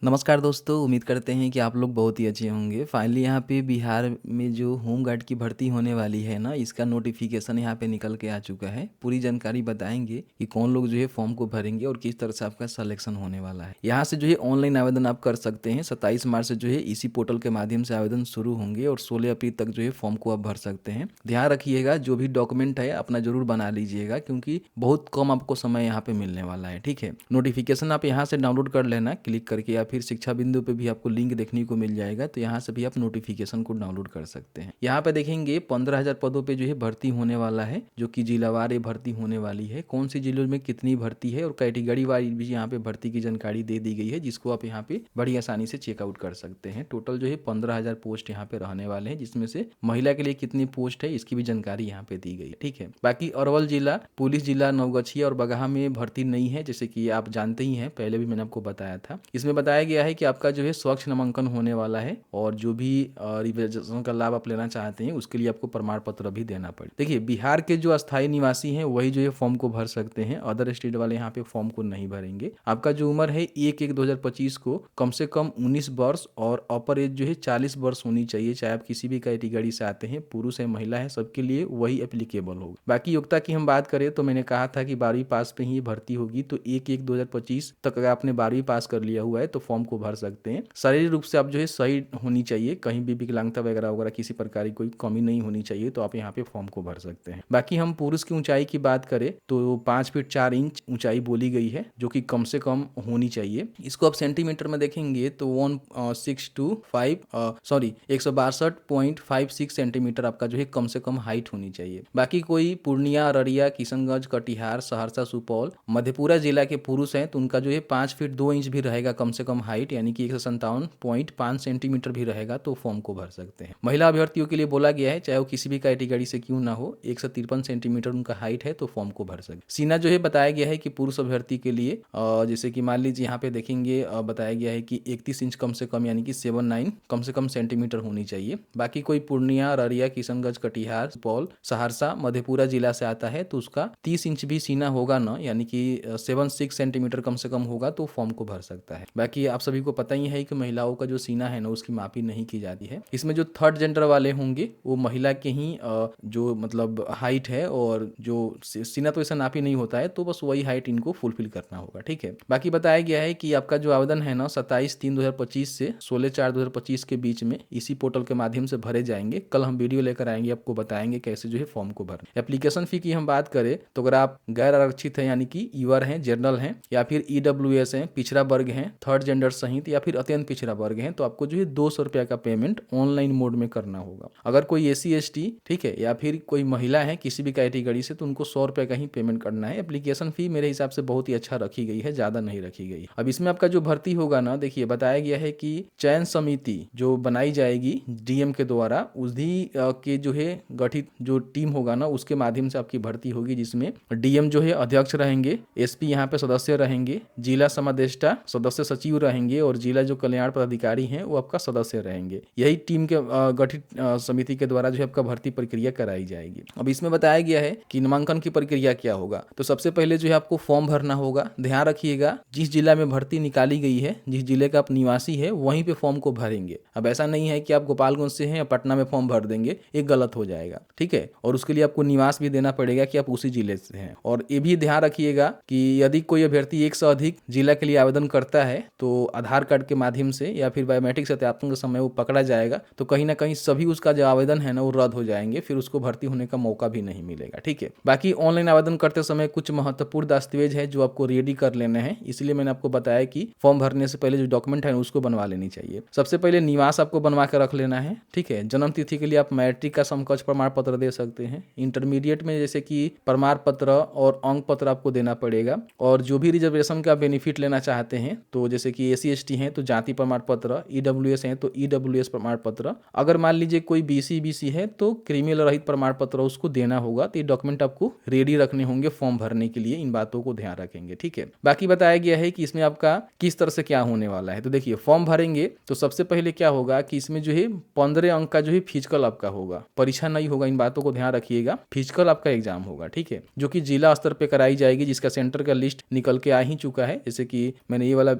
नमस्कार दोस्तों, उम्मीद करते हैं कि आप लोग बहुत ही अच्छे होंगे। फाइनली यहाँ पे बिहार में जो होम गार्ड की भर्ती होने वाली है ना, इसका नोटिफिकेशन यहाँ पे निकल के आ चुका है। पूरी जानकारी बताएंगे कि कौन लोग जो है फॉर्म को भरेंगे और किस तरह से आपका सिलेक्शन होने वाला है। यहाँ से जो है ऑनलाइन आवेदन आप कर सकते हैं। 27 मार्च से जो है इसी पोर्टल के माध्यम से आवेदन शुरू होंगे और 16 अप्रैल तक जो है फॉर्म को आप भर सकते हैं। ध्यान रखिएगा, जो भी डॉक्यूमेंट है अपना जरूर बना लीजिएगा, क्योंकि बहुत कम आपको समय यहाँ पे मिलने वाला है। ठीक है, नोटिफिकेशन आप यहाँ से डाउनलोड कर लेना क्लिक करके, या फिर शिक्षा बिंदु पे भी आपको लिंक देखने को मिल जाएगा, तो यहाँ से भी आप नोटिफिकेशन को डाउनलोड कर सकते हैं। यहाँ पे देखेंगे 15,000 पदों पे जो है भर्ती होने वाला है, जो कि जिलावार भर्ती होने वाली है। कौन सी जिलों में कितनी भर्ती है और कैटेगरी वाइज भी यहाँ पे भर्ती की जानकारी दे दी गई है, जिसको आप यहाँ पे बड़ी आसानी से चेकआउट कर सकते हैं। टोटल जो है 15,000 पोस्ट यहाँ पे रहने वाले हैं, जिसमें से महिला के लिए कितनी पोस्ट है इसकी भी जानकारी यहाँ पे दी गई है। ठीक है, बाकी अरवल जिला, पुलिस जिला, नवगछिया और बगहा में भर्ती नहीं है, जैसे कि आप जानते ही हैं, पहले भी मैंने आपको बताया था। इसमें बताया गया है कि आपका जो है स्वच्छ नामांकन होने वाला है, और जो भी रिजर्वेशन का लाभ आप लेना चाहते हैं उसके लिए आपको प्रमाण पत्र भी देना पड़े। देखिए, बिहार के जो अस्थायी निवासी हैं वही जो है फॉर्म को भर सकते हैं। अदर स्टेट वाले यहाँ पे फॉर्म को नहीं भरेंगे। आपका जो उम्र है 1/1/2025 को कम से कम 19 वर्ष और अपर एज जो है 40 वर्ष होनी चाहिए, चाहे आप किसी भी कैटेगरी से आते हैं, पुरुष है महिला है, सबके लिए वही एप्लीकेबल होगा। बाकी योग्यता की हम बात करें तो मैंने कहा था कि 12वीं पास पे ही भर्ती होगी, तो 1/1/2025 तक अगर आपने 12वीं पास कर लिया हुआ है तो फॉर्म को भर सकते हैं। शारीरिक रूप से आप जो है सही होनी चाहिए, कहीं भी विकलांगता वगैरह वगैरह किसी प्रकार की कोई कमी नहीं होनी चाहिए, तो आप यहाँ पे फॉर्म को भर सकते हैं। बाकी हम पुरुष की ऊंचाई की बात करें तो 5 फीट 4 इंच ऊंचाई बोली गई है, जो कि कम से कम होनी चाहिए। इसको आप सेंटीमीटर में देखेंगे तो 162.56 सेंटीमीटर आपका जो है कम से कम हाइट होनी चाहिए। बाकी कोई पूर्णिया, अररिया, किशनगंज, कटिहार, सहरसा, सुपौल, मधेपुरा जिला के पुरुष हैं तो उनका जो है 5 फीट 2 इंच भी रहेगा कम से कम हाइट, यानी कि 157.5 सेंटीमीटर भी रहेगा, तो फॉर्म को भर सकते हैं। महिला अभ्यर्थियों के लिए बोला गया है, चाहे वो किसी भी कैटेगरी से क्यों ना हो, 153 सेंटीमीटर उनका हाइट है तो फॉर्म को भर सकते। सीना जो है बताया गया है कि पुरुष अभ्यर्थी के लिए जैसे कि मान लीजिए यहाँ पे देखेंगे बताया गया है कि 31 इंच कम से कम, यानी कि 79 कम से कम सेंटीमीटर होनी चाहिए। बाकी कोई पूर्णिया, अररिया, किशनगंज, कटिहार, सुपौल, सहरसा, मधेपुरा जिला से आता है तो उसका 30 इंच भी सीना होगा ना, यानी कि 76 सेंटीमीटर कम से कम होगा, तो फॉर्म को भर सकता है। बाकी आप सभी को पता ही है कि महिलाओं का जो सीना है ना उसकी मापी नहीं की जाती है। इसमें जो थर्ड जेंडर वाले होंगे वो महिला के ही जो मतलब हाइट है, और जो सीना तो ऐसा नापी नहीं होता है, तो बस वही हाइट इनको फुलफिल करना होगा। ठीक है, बाकी बताया गया है कि आपका जो आवेदन है ना 27/3/2025 से 16/4/2025 के बीच में इसी पोर्टल के माध्यम से भरे जाएंगे। कल हम वीडियो लेकर आएंगे, आपको बताएंगे कैसे जो है फॉर्म को भरना। एप्लीकेशन फी की हम बात करें तो अगर आप गैर आरक्षित हैं, यानी कि यूआर हैं, जनरल हैं, या फिर ईडब्ल्यूएस हैं, पिछड़ा वर्ग हैं, थर्ड जेंडर सहित, या फिर अत्यंत पिछड़ा वर्ग हैं, तो आपको जो है 200 रुपया का पेमेंट ऑनलाइन मोड में करना होगा। अगर कोई एसी एसटी, ठीक है, या फिर कोई महिला है किसी भी कैटेगरी से, तो उनको 100 रुपये का ही पेमेंट करना है। एप्लीकेशन फी मेरे हिसाब से बहुत ही अच्छा रखी गई है, ज़्यादा नहीं रखी गई। अब इसमें आपका जो भर्ती होगा ना, देखिए बताया गया है कि चयन समिति जो बनाई जाएगी डीएम के द्वारा, उसी के जो है गठित जो टीम होगा ना उसके माध्यम से आपकी भर्ती होगी, जिसमें डीएम जो है अध्यक्ष रहेंगे, एसपी यहाँ पे सदस्य रहेंगे, जिला समादेष्टा सदस्य सचिव रहेंगे, और जिला जो कल्याण पदाधिकारी हैं वो आपका सदस्य रहेंगे। यही टीम के गठित समिति के द्वारा जो है आपका भर्ती प्रक्रिया कराई जाएगी। अब इसमें बताया गया है कि नामांकन की प्रक्रिया क्या होगा। तो सबसे पहले जो है आपको फॉर्म भरना होगा। ध्यान रखिएगा, जिस जिला में भर्ती निकाली गई है, जिस जिले का आप निवासी है, वहीं पे फॉर्म को भरेंगे। अब ऐसा नहीं है कि आप गोपालगंज से हैं या पटना में फॉर्म भर देंगे, ये गलत हो जाएगा। ठीक है, और उसके लिए आपको निवास भी देना पड़ेगा कि आप उसी जिले से हैं। और ये भी ध्यान रखिएगा कि यदि कोई अभ्यर्थी एक से अधिक जिला के लिए आवेदन करता है तो आधार कार्ड के माध्यम से या फिर बायोमेट्रिक सत्यापन के समय वो पकड़ा जाएगा, तो कहीं ना कहीं सभी उसका जो आवेदन है ना वो रद्द हो जाएंगे, फिर उसको भर्ती होने का मौका भी नहीं मिलेगा। ठीक है, बाकी ऑनलाइन आवेदन करते समय कुछ महत्वपूर्ण दस्तावेज है जो आपको रेडी कर लेने हैं, इसलिए मैंने आपको बताया कि फॉर्म भरने से पहले जो डॉक्यूमेंट है उसको बनवा लेनी चाहिए। सबसे पहले निवास आपको बनवा कर रख लेना है। ठीक है, जन्म तिथि के लिए आप मैट्रिक का समकक्ष प्रमाण पत्र दे सकते हैं। इंटरमीडिएट में जैसे कि प्रमाण पत्र और अंक पत्र आपको देना पड़ेगा। और जो भी रिजर्वेशन का बेनिफिट लेना चाहते हैं, तो जैसे कि एसी एसटी हैं तो जाति प्रमाण पत्र, ईडब्ल्यूएस हैं तो ईडब्ल्यूएस प्रमाण पत्र, अगर मान लीजिए कोई बीसी है तो क्रिमिनल रहित प्रमाण पत्र उसको देना होगा। तो ये डॉक्यूमेंट आपको रेडी रखने होंगे फॉर्म भरने के लिए, इन बातों को ध्यान रखेंगे। ठीक है, बाकी बताया गया है कि इसमें आपका किस तरह से क्या होने वाला है। तो देखिए, फॉर्म भरेंगे तो सबसे पहले क्या होगा कि इसमें जो है 15 अंक का जो है फिजिकल आपका होगा, परीक्षा नहीं होगा, इन बातों को ध्यान रखिएगा। फिजिकल आपका एग्जाम होगा, ठीक है, जो कि जिला स्तर पे कराई जाएगी, जिसका सेंटर का लिस्ट निकल के आ ही चुका है। जैसे कि मैंने ये वाला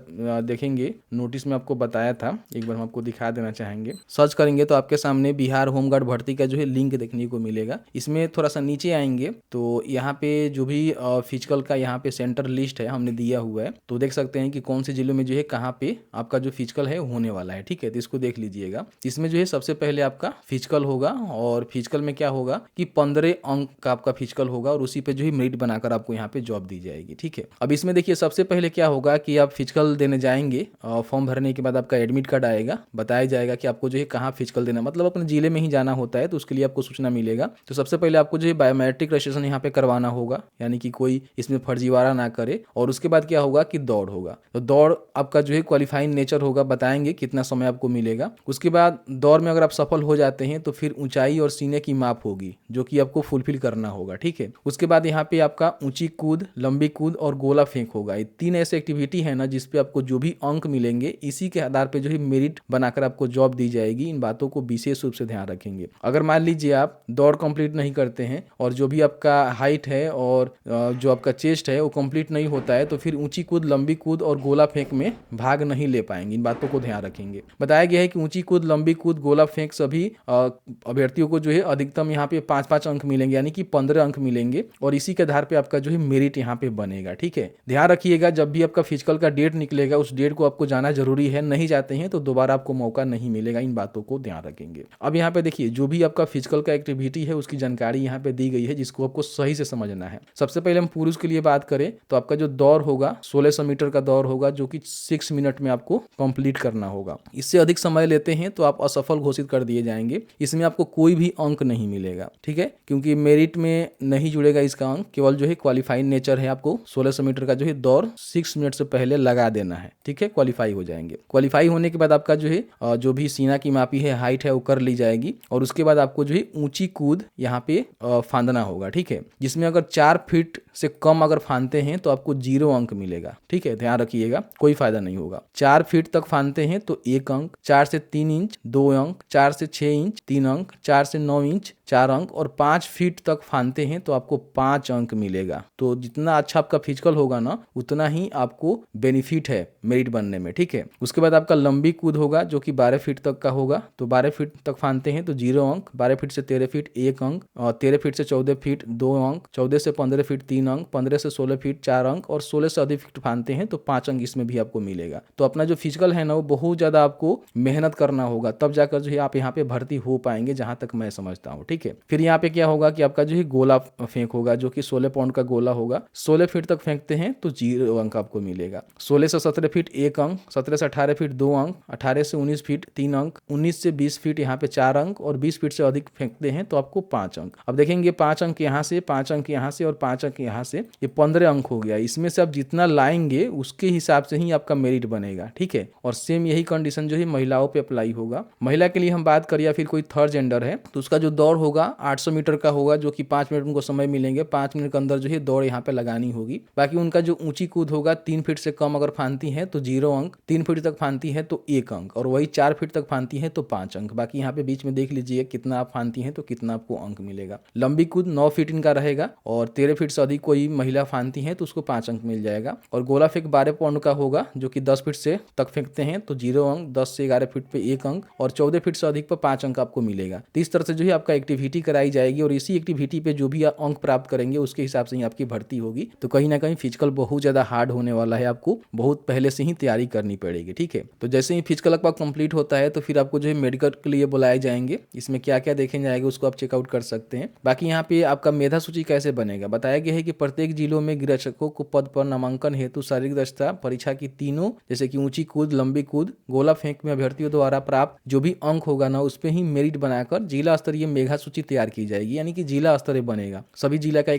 देखेंगे नोटिस में आपको बताया था, एक बार हम आपको दिखा देना चाहेंगे। सर्च करेंगे तो आपके सामने बिहार होमगार्ड भर्ती का जो है लिंक देखने को मिलेगा। इसमें थोड़ा सा नीचे आएंगे तो यहाँ पे जो भी फिजिकल का यहाँ पे सेंटर लिस्ट है हमने दिया हुआ है, तो देख सकते हैं कि कौन से जिलों में जो है कहाँ पे आपका जो फिजिकल है होने वाला है। ठीक है, तो इसको देख लीजिएगा। इसमें जो है सबसे पहले आपका फिजिकल होगा और फिजिकल में क्या होगा कि 15 अंक का आपका फिजिकल होगा और उसी पे जो है मेरिट बनाकर आपको यहाँ पे जॉब दी जाएगी। ठीक है, अब इसमें देखिए सबसे पहले क्या होगा कि आप फिजिकल देने जाएंगे, फॉर्म भरने के बाद आपका एडमिट कार्ड आएगा, बताया जाएगा कि आपको जो है कहाँ फिजिकल देना, मतलब अपने जिले में ही जाना होता है, तो उसके लिए आपको सूचना मिलेगा। तो सबसे पहले आपको जो है बायोमेट्रिक रजिस्ट्रेशन यहाँ पे करवाना होगा, यानी कि कोई इसमें फर्जीवाड़ा ना करे। और उसके बाद क्या होगा कि दौड़ होगा, तो दौड़ आपका जो है क्वालिफाइंग नेचर होगा, बताएंगे कितना समय आपको मिलेगा। उसके बाद दौड़ में अगर आप सफल हो जाते हैं तो फिर ऊंचाई और सीने की माप होगी जो कि आपको फुलफिल करना होगा। ठीक है, उसके बाद यहाँ पे आपका ऊंची कूद, लंबी कूद और गोला फेंक होगा। ये 3 ऐसे एक्टिविटी है ना जिसपे आपको जो भी अंक मिलेंगे इसी के आधार पे जो है मेरिट बनाकर आपको जॉब दी जाएगी। इन बातों को विशेष रूप से ध्यान रखेंगे। अगर मान लीजिए आप दौड़ कंप्लीट नहीं करते हैं और जो भी आपका हाइट है और जो आपका चेस्ट है वो कंप्लीट नहीं होता है तो फिर ऊंची कूद, लंबी कूद और गोला फेंक में भाग नहीं ले पाएंगे। इन बातों को ध्यान रखेंगे। बताया गया है कि ऊंची कूद, लंबी कूद, गोला फेंक सभी अभ्यर्थियों को जो है अधिकतम यहाँ पे 5-5 अंक मिलेंगे, यानी कि 15 अंक मिलेंगे और इसी के आधार पे आपका जो है मेरिट यहाँ पे बनेगा। ठीक है, ध्यान रखिएगा जब भी आपका फिजिकल का डेट निकलेगा उस डेट को आपको जाना जरूरी है, नहीं जाते हैं तो दोबारा आपको मौका नहीं मिलेगा। इन बातों को ध्यान रखेंगे। अब यहाँ पे देखिए जो भी आपका फिजिकल का एक्टिविटी है उसकी जानकारी यहाँ पे दी गई है जिसको आपको सही से समझना है। सबसे पहले हम पुरुष के लिए बात करें तो आपका जो दौड़ होगा 1600 मीटर का दौड़ होगा जो कि 6 मिनट में आपको कंप्लीट करना होगा। इससे अधिक समय लेते हैं तो आप असफल घोषित कर दिए जाएंगे। इसमें आपको कोई भी अंक नहीं मिलेगा। ठीक है, क्योंकि मेरिट में नहीं जुड़ेगा इसका अंक, केवल जो है क्वालिफाइड नेचर है। आपको 1600 मीटर का जो है दौड़ 6 मिनट से पहले लगा देना है। ठीक है, क्वालिफाई हो जाएंगे। क्वालिफाई होने के बाद आपका जो है जो भी सीना की मापी है, हाइट है वो कर ली जाएगी और उसके बाद आपको जो है ऊंची कूद यहाँ पे फांदना होगा। ठीक है, जिसमें अगर 4 फीट से कम अगर फांदते हैं तो आपको 0 अंक मिलेगा। ठीक है, ध्यान रखिएगा, कोई फायदा नहीं होगा। 4 फीट तक फांदते हैं तो 1 अंक, 4 से 3 इंच 2 अंक, 4 से 6 इंच 3 अंक, 4 से 9 इंच 4 अंक और 5 फीट तक फांदते हैं तो आपको 5 अंक मिलेगा। तो जितना अच्छा आपका फिजिकल होगा ना उतना ही आपको बेनिफिट है मेरिट बनने में। ठीक है, उसके बाद आपका लंबी कूद होगा जो कि 12 फीट तक का होगा, तो 12 फीट तक फांदते हैं तो 0 अंक, 12 फीट से 13 फीट 1 अंक, और 13 फीट से 14 फीट 2 अंक, 14 से 15 फीट 3 अंक, 15 से 16 फीट 4 अंक और 16 से अधिक फीट फांदते हैं तो 5 अंक इसमें भी आपको मिलेगा। तो अपना जो फिजिकल है ना वो बहुत ज्यादा आपको मेहनत करना होगा, तब जाकर जो है आप यहाँ पे भर्ती हो पाएंगे, जहां तक मैं समझता हूँ। ठीक है, फिर यहाँ पे क्या होगा कि आपका जो है गोला फेंक होगा जो कि 16 पाउंड का गोला होगा। 16 फीट तक फेंकते हैं तो 0 अंक आपको मिलेगा। 16 से 17 फीट 1 अंक, 17 से 18 फीट 2 अंक, 18 से 19 फीट 3 अंक, 19 से 20 फीट यहाँ पे 4 अंक और 20 फीट से अधिक फेंकते हैं तो आपको 5 अंक। अब देखेंगे 5 अंक यहाँ से, 5 अंक यहाँ से और 5 अंक यहाँ से, ये 15 अंक हो गया। इसमें से आप जितना लाएंगे उसके हिसाब से ही आपका मेरिट बनेगा। ठीक है, और सेम यही कंडीशन जो है महिलाओं पे अप्लाई होगा। महिला के लिए हम बात करें या फिर कोई थर्ड जेंडर है तो उसका जो दौड़ होगा 800 मीटर का होगा जो कि 5 मिनट उनको समय मिलेंगे। 5 मिनट के अंदर जो है दौड़ यहाँ पे लगानी होगी। बाकी उनका जो ऊंची कूद होगा 3 फीट से कम अगर फांदती है तो 0 अंक, 3 फीट तक फांदती है तो 1 अंक और वही 4 फीट तक फांदती है तो 5 अंक। बाकी यहाँ पे बीच में देख लीजिए कितना आप फांदती हैं तो कितना आपको अंक मिलेगा। लंबी कूद 9 फीट इनका रहेगा और 13 फीट से अधिक कोई महिला फांदती है तो उसको 5 अंक मिल जाएगा। और गोला फेंक 12 पाउंड का होगा जो कि 10 फीट से तक फेंकते हैं तो 0 अंक, 10 से 11 फीट पे 1 अंक और 14 फीट से अधिक पर 5 अंक आपको मिलेगा। तो इस तरह से जो है आपका एक्टिविटी कराई जाएगी और इसी एक्टिविटी पे जो भी अंक प्राप्त करेंगे उसके हिसाब से ही आपकी भर्ती होगी। तो कहीं ना कहीं फिजिकल बहुत ज्यादा हार्ड होने वाला है, आपको बहुत पहले से ही तैयारी करनी पड़ेगी। ठीक है, तो जैसे ही फिजिकल आपका कंप्लीट होता है तो फिर आपको जो है मेडिकल के लिए बुलाए जाएंगे। इसमें क्या क्या देखे जाएगा उसको आप चेकआउट कर सकते हैं। बाकी यहाँ पे आपका मेधा सूची कैसे बनेगा बताया गया है कि प्रत्येक जिलों में गृहरक्षकों को पद पर नामांकन हेतु शारीरिक दक्षता परीक्षा की तीनों जैसे कि ऊंची कूद, लंबी कूद, गोला फेंक में अभ्यर्थियों द्वारा प्राप्त जो भी अंक होगा ना उस पे ही मेरिट बनाकर जिला स्तरीय मेधा सूची तैयार की जाएगी। यानी कि जिला स्तरीय बनेगा, सभी जिले का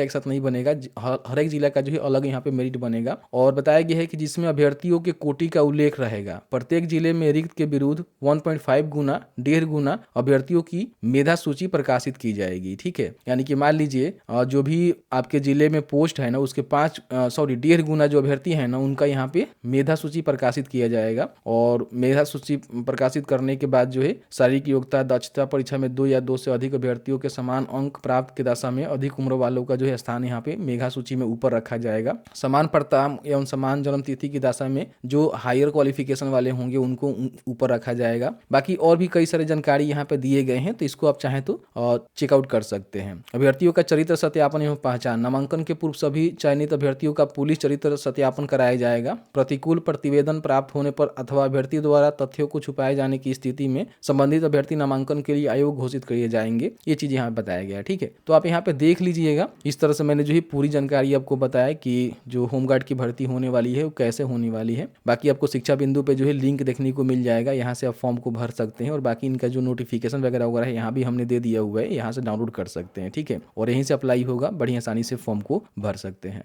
एक साथ नहीं बनेगा, हर एक जिला का जो है अलग यहाँ पे मेरिट बनेगा। और बताया गया है कि जिसमें अभ्यर्थियों के कोटि का उल्लेख रहेगा। प्रत्येक जिले में रिक्त के विरुद्ध 1.5 गुना 1.5 गुना अभ्यर्थियों की मेधा सूची प्रकाशित की जाएगी। ठीक है, यानी कि मान लीजिए जो भी आपके जिले में पोस्ट है ना उसके 1.5 गुना जो अभ्यर्थी है ना उनका यहाँ पे मेधा सूची प्रकाशित किया जाएगा। और मेधा सूची प्रकाशित करने के बाद जो है शारीरिक योग्यता, दक्षता परीक्षा में 2 2 या 2 से अधिक अभ्यर्थियों के समान अंक प्राप्त की दशा में अधिक उम्र वालों का जो है स्थान यहाँ पे मेधा सूची में ऊपर रखा जाएगा। समान प्रताप एवं समान जन्म तिथि की दशा में जो हायर क्वालिफिकेशन वाले होंगे उनको ऊपर रखा जाएगा। बाकी और भी कई सारे जानकारी यहाँ पे दिए गए हैं, तो इसको आप चाहें तो चेकआउट कर सकते हैं। अभ्यर्थियों का चरित्र सत्यापन एवं पहचान। नामांकन के पूर्व सभी चयनित अभ्यर्थियों का पुलिस चरित्र सत्यापन कराया जाएगा। प्रतिकूल प्रतिवेदन प्राप्त होने पर अथवा अभ्यर्थी द्वारा तथ्यों को छुपाए जाने की स्थिति में संबंधित अभ्यर्थी नामांकन के लिए अयोग्य घोषित किए जाएंगे। ये चीज यहाँ बताया गया है। ठीक है, तो आप यहाँ पे देख लीजिएगा। इस तरह से मैंने जो है पूरी जानकारी आपको बताया कि जो होमगार्ड की भर्ती होने वाली है वो कैसे होने वाली है। बाकी आपको शिक्षा बिंदु पे जो है लिंक देखने को मिल जाएगा, यहाँ से आप फॉर्म को भर सकते हैं और बाकी इनका जो नोटिफिकेशन वगैरह वगैरह है यहाँ भी हमने दे दिया हुआ है, यहाँ से डाउनलोड कर सकते हैं। ठीक है, और यहीं से अप्लाई होगा, बड़ी आसानी से फॉर्म को भर सकते हैं।